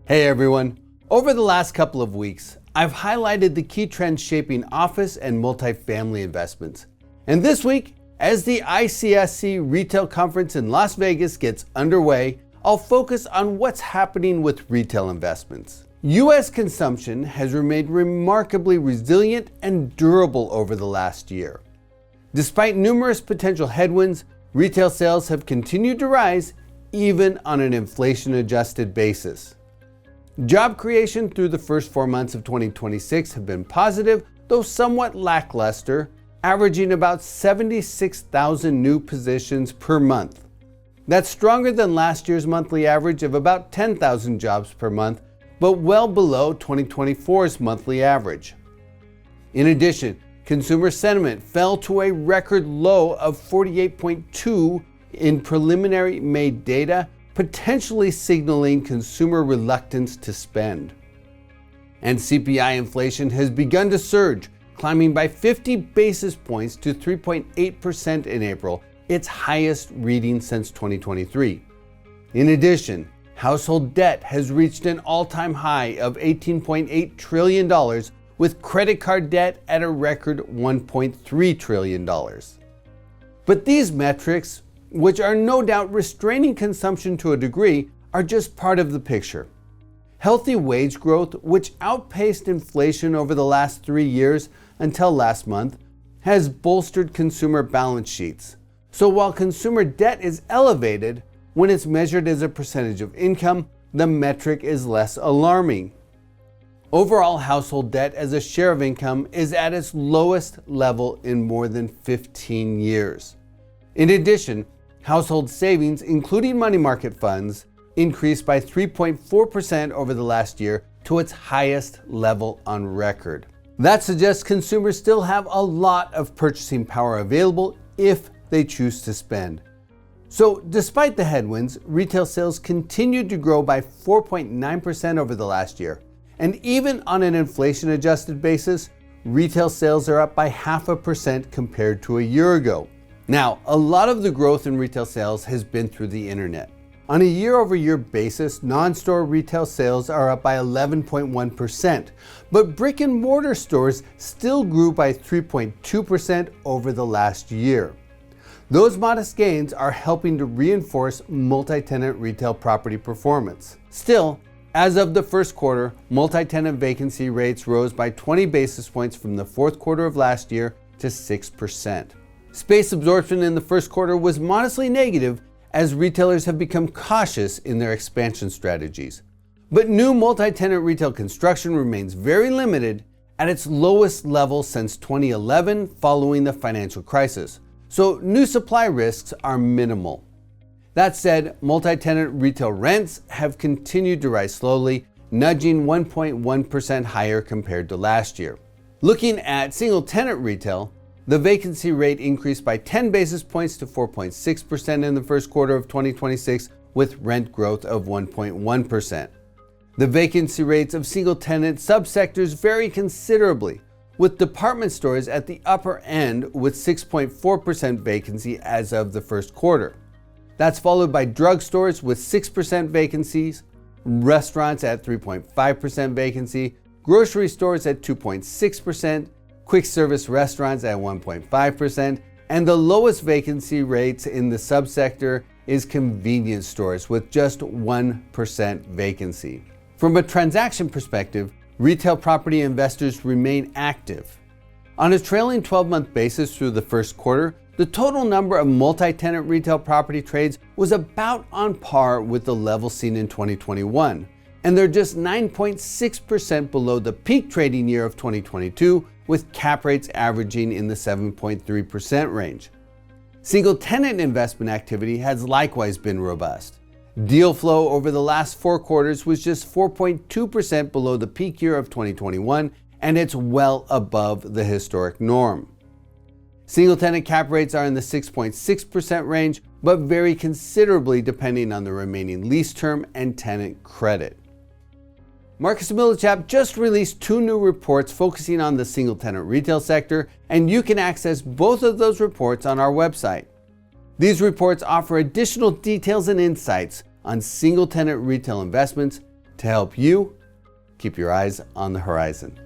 Hey everyone. Over the last couple of weeks, I've highlighted the key trends shaping office and multifamily investments. And this week, as the ICSC Retail Conference in Las Vegas gets underway, I'll focus on what's happening with retail investments. U.S. consumption has remained remarkably resilient and durable over the last year. Despite numerous potential headwinds, retail sales have continued to rise even on an inflation-adjusted basis. Job creation through the first 4 months of 2026 have been positive, though somewhat lackluster, averaging about 76,000 new positions per month. That's stronger than last year's monthly average of about 10,000 jobs per month, but well below 2024's monthly average. In addition, consumer sentiment fell to a record low of 48.2 in preliminary May data, potentially signaling consumer reluctance to spend. And CPI inflation has begun to surge, climbing by 50 basis points to 3.8% in April, its highest reading since 2023. In addition, household debt has reached an all-time high of $18.8 trillion, with credit card debt at a record $1.3 trillion. But these metrics, which are no doubt restraining consumption to a degree, are just part of the picture. Healthy wage growth, which outpaced inflation over the last 3 years until last month, has bolstered consumer balance sheets. So while consumer debt is elevated, when it's measured as a percentage of income, the metric is less alarming. Overall household debt as a share of income is at its lowest level in more than 15 years. In addition, household savings, including money market funds, increased by 3.4% over the last year to its highest level on record. That suggests consumers still have a lot of purchasing power available if they choose to spend. So despite the headwinds, retail sales continued to grow by 4.9% over the last year. And even on an inflation-adjusted basis, retail sales are up by 0.5% compared to a year ago. Now, a lot of the growth in retail sales has been through the internet. On a year-over-year basis, non-store retail sales are up by 11.1%, but brick-and-mortar stores still grew by 3.2% over the last year. Those modest gains are helping to reinforce multi-tenant retail property performance. Still, as of the first quarter, multi-tenant vacancy rates rose by 20 basis points from the fourth quarter of last year to 6%. Space absorption in the first quarter was modestly negative as retailers have become cautious in their expansion strategies. But new multi-tenant retail construction remains very limited, at its lowest level since 2011 following the financial crisis. So new supply risks are minimal. That said, multi-tenant retail rents have continued to rise slowly, nudging 1.1% higher compared to last year. Looking at single-tenant retail, the vacancy rate increased by 10 basis points to 4.6% in the first quarter of 2026, with rent growth of 1.1%. The vacancy rates of single-tenant subsectors vary considerably, with department stores at the upper end with 6.4% vacancy as of the first quarter. That's followed by drugstores with 6% vacancies, restaurants at 3.5% vacancy, grocery stores at 2.6%, quick service restaurants at 1.5%, and the lowest vacancy rates in the subsector is convenience stores with just 1% vacancy. From a transaction perspective, retail property investors remain active. On a trailing 12-month basis through the first quarter, the total number of multi-tenant retail property trades was about on par with the level seen in 2021, and they're just 9.6% below the peak trading year of 2022, with cap rates averaging in the 7.3% range. Single-tenant investment activity has likewise been robust. Deal flow over the last 4 quarters was just 4.2% below the peak year of 2021, and it's well above the historic norm. Single-tenant cap rates are in the 6.6% range, but vary considerably depending on the remaining lease term and tenant credit. Marcus & Millichap just released 2 new reports focusing on the single-tenant retail sector, and you can access both of those reports on our website. These reports offer additional details and insights on single-tenant retail investments to help you keep your eyes on the horizon.